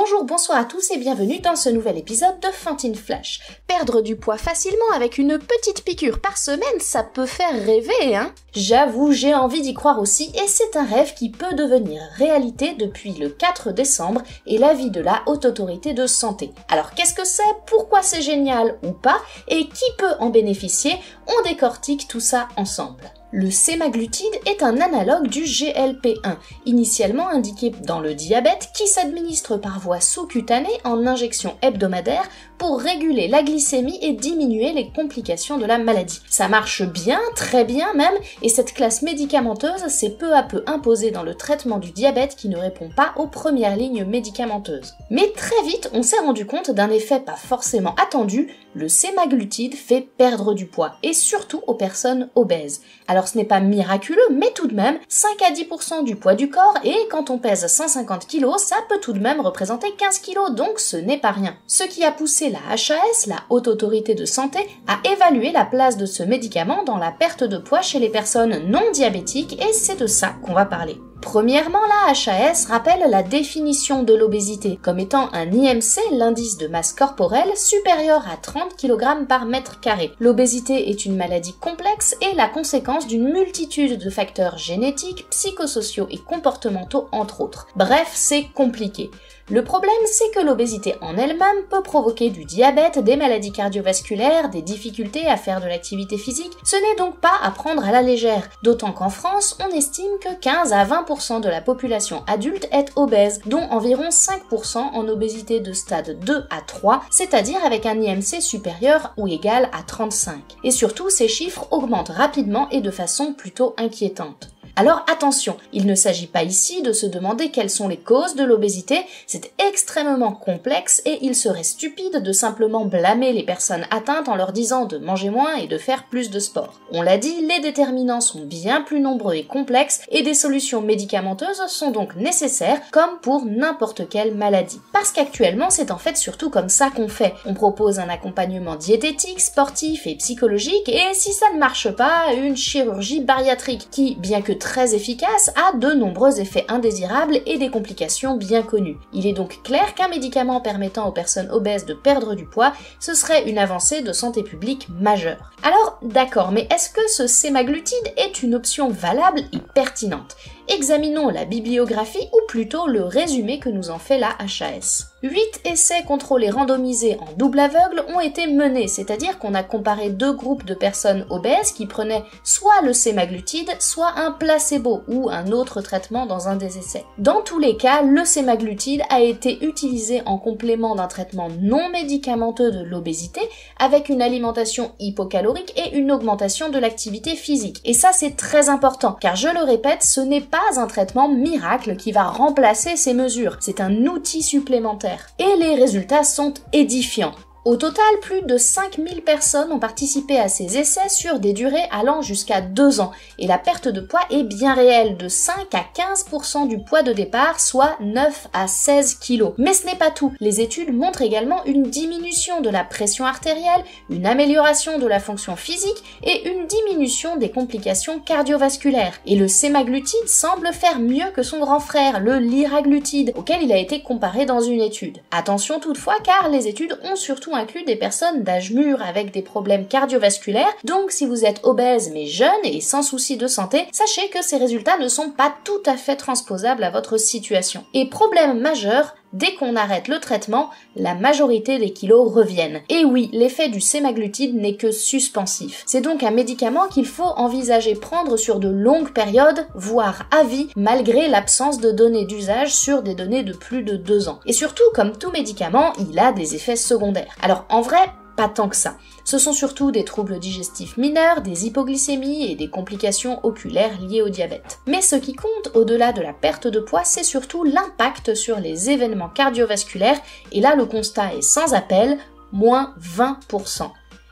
Bonjour, bonsoir à tous et bienvenue dans ce nouvel épisode de Fantine Flash. Perdre du poids facilement avec une petite piqûre par semaine, ça peut faire rêver, hein? J'avoue, j'ai envie d'y croire aussi et c'est un rêve qui peut devenir réalité depuis le 4 décembre et l'avis de la Haute Autorité de Santé. Alors qu'est-ce que c'est? Pourquoi c'est génial ou pas? Et qui peut en bénéficier? On décortique tout ça ensemble. Le sémaglutide est un analogue du GLP-1, initialement indiqué dans le diabète, qui s'administre par voie sous-cutanée en injection hebdomadaire pour réguler la glycémie et diminuer les complications de la maladie. Ça marche bien, très bien même, et cette classe médicamenteuse s'est peu à peu imposée dans le traitement du diabète qui ne répond pas aux premières lignes médicamenteuses. Mais très vite, on s'est rendu compte d'un effet pas forcément attendu, le sémaglutide fait perdre du poids, et surtout aux personnes obèses. Alors ce n'est pas miraculeux, mais tout de même, 5 à 10% du poids du corps, et quand on pèse 150 kg, ça peut tout de même représenter 15 kg, donc ce n'est pas rien. Ce qui a poussé la HAS, la Haute Autorité de Santé, à évaluer la place de ce médicament dans la perte de poids chez les personnes non diabétiques, et c'est de ça qu'on va parler. Premièrement, la HAS rappelle la définition de l'obésité comme étant un IMC, l'indice de masse corporelle, supérieur à 30 kg par mètre carré. L'obésité est une maladie complexe et la conséquence d'une multitude de facteurs génétiques, psychosociaux et comportementaux entre autres. Bref, c'est compliqué. Le problème, c'est que l'obésité en elle-même peut provoquer du diabète, des maladies cardiovasculaires, des difficultés à faire de l'activité physique. Ce n'est donc pas à prendre à la légère, d'autant qu'en France, on estime que 15 à 20% de la population adulte est obèse, dont environ 5% en obésité de stade 2 à 3, c'est-à-dire avec un IMC supérieur ou égal à 35. Et surtout, ces chiffres augmentent rapidement et de façon plutôt inquiétante. Alors attention, il ne s'agit pas ici de se demander quelles sont les causes de l'obésité, c'est extrêmement complexe et il serait stupide de simplement blâmer les personnes atteintes en leur disant de manger moins et de faire plus de sport. On l'a dit, les déterminants sont bien plus nombreux et complexes et des solutions médicamenteuses sont donc nécessaires comme pour n'importe quelle maladie. Parce qu'actuellement c'est en fait surtout comme ça qu'on fait. On propose un accompagnement diététique, sportif et psychologique et si ça ne marche pas, une chirurgie bariatrique qui, bien que très efficace, a de nombreux effets indésirables et des complications bien connues. Il est donc clair qu'un médicament permettant aux personnes obèses de perdre du poids, ce serait une avancée de santé publique majeure. Alors, d'accord, mais est-ce que ce sémaglutide est une option valable et pertinente? Examinons la bibliographie ou plutôt le résumé que nous en fait la HAS. 8 essais contrôlés randomisés en double aveugle ont été menés, c'est-à-dire qu'on a comparé deux groupes de personnes obèses qui prenaient soit le sémaglutide, soit un placebo ou un autre traitement dans un des essais. Dans tous les cas, le sémaglutide a été utilisé en complément d'un traitement non médicamenteux de l'obésité avec une alimentation hypocalorique et une augmentation de l'activité physique. Et ça c'est très important, car je le répète, ce n'est pas un traitement miracle qui va remplacer ces mesures, c'est un outil supplémentaire. Et les résultats sont édifiants. Au total, plus de 5000 personnes ont participé à ces essais sur des durées allant jusqu'à 2 ans, et la perte de poids est bien réelle, de 5 à 15% du poids de départ, soit 9 à 16 kg. Mais ce n'est pas tout, les études montrent également une diminution de la pression artérielle, une amélioration de la fonction physique et une diminution des complications cardiovasculaires. Et le sémaglutide semble faire mieux que son grand frère, le liraglutide, auquel il a été comparé dans une étude. Attention toutefois, car les études ont surtout inclut des personnes d'âge mûr avec des problèmes cardiovasculaires, donc si vous êtes obèse mais jeune et sans souci de santé, sachez que ces résultats ne sont pas tout à fait transposables à votre situation. Et problème majeur, dès qu'on arrête le traitement, la majorité des kilos reviennent. Et oui, l'effet du sémaglutide n'est que suspensif. C'est donc un médicament qu'il faut envisager prendre sur de longues périodes, voire à vie, malgré l'absence de données d'usage sur des données de plus de 2 ans. Et surtout, comme tout médicament, il a des effets secondaires. Alors en vrai, pas tant que ça. Ce sont surtout des troubles digestifs mineurs, des hypoglycémies et des complications oculaires liées au diabète. Mais ce qui compte au-delà de la perte de poids, c'est surtout l'impact sur les événements cardiovasculaires, et là le constat est sans appel, moins 20%.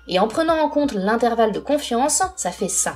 Et en prenant en compte l'intervalle de confiance, ça fait ça.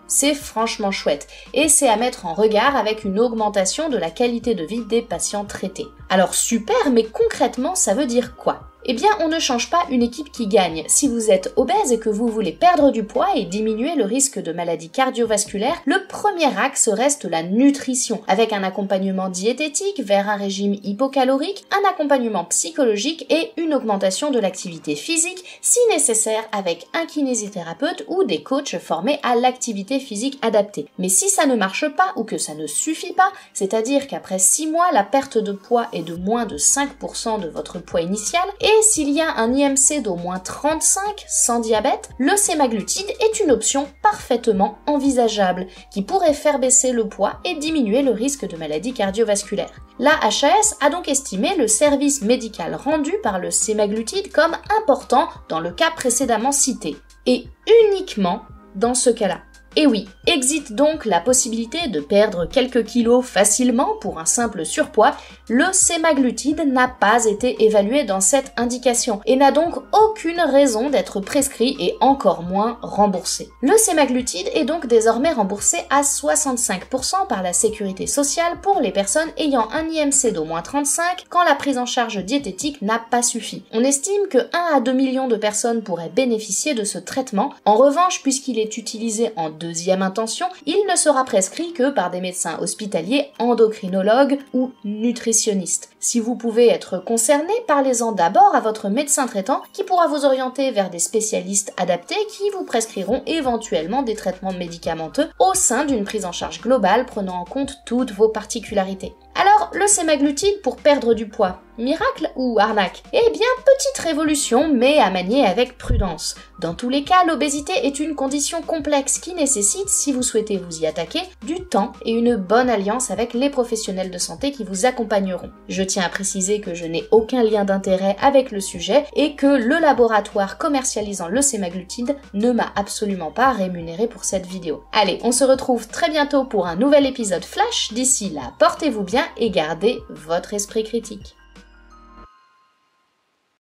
C'est franchement chouette, et c'est à mettre en regard avec une augmentation de la qualité de vie des patients traités. Alors super, mais concrètement ça veut dire quoi ? Eh bien, on ne change pas une équipe qui gagne. Si vous êtes obèse et que vous voulez perdre du poids et diminuer le risque de maladies cardiovasculaires, le premier axe reste la nutrition, avec un accompagnement diététique vers un régime hypocalorique, un accompagnement psychologique et une augmentation de l'activité physique, si nécessaire avec un kinésithérapeute ou des coachs formés à l'activité physique adaptée. Mais si ça ne marche pas ou que ça ne suffit pas, c'est-à-dire qu'après 6 mois, la perte de poids est de moins de 5% de votre poids initial, et s'il y a un IMC d'au moins 35 sans diabète, le sémaglutide est une option parfaitement envisageable, qui pourrait faire baisser le poids et diminuer le risque de maladies cardiovasculaires. La HAS a donc estimé le service médical rendu par le sémaglutide comme important dans le cas précédemment cité, et uniquement dans ce cas-là. Et oui, existe donc la possibilité de perdre quelques kilos facilement pour un simple surpoids, le sémaglutide n'a pas été évalué dans cette indication et n'a donc aucune raison d'être prescrit et encore moins remboursé. Le sémaglutide est donc désormais remboursé à 65% par la sécurité sociale pour les personnes ayant un IMC d'au moins 35 quand la prise en charge diététique n'a pas suffi. On estime que 1 à 2 millions de personnes pourraient bénéficier de ce traitement. En revanche, puisqu'il est utilisé en deuxième intention, il ne sera prescrit que par des médecins hospitaliers, endocrinologues ou nutritionnistes. Si vous pouvez être concerné, parlez-en d'abord à votre médecin traitant qui pourra vous orienter vers des spécialistes adaptés qui vous prescriront éventuellement des traitements médicamenteux au sein d'une prise en charge globale prenant en compte toutes vos particularités. Alors, le sémaglutide pour perdre du poids, miracle ou arnaque? Eh bien, petite révolution, mais à manier avec prudence. Dans tous les cas, l'obésité est une condition complexe qui nécessite, si vous souhaitez vous y attaquer, du temps et une bonne alliance avec les professionnels de santé qui vous accompagneront. Je tiens à préciser que je n'ai aucun lien d'intérêt avec le sujet et que le laboratoire commercialisant le sémaglutide ne m'a absolument pas rémunéré pour cette vidéo. Allez, on se retrouve très bientôt pour un nouvel épisode Flash. D'ici là, portez-vous bien et gardez votre esprit critique.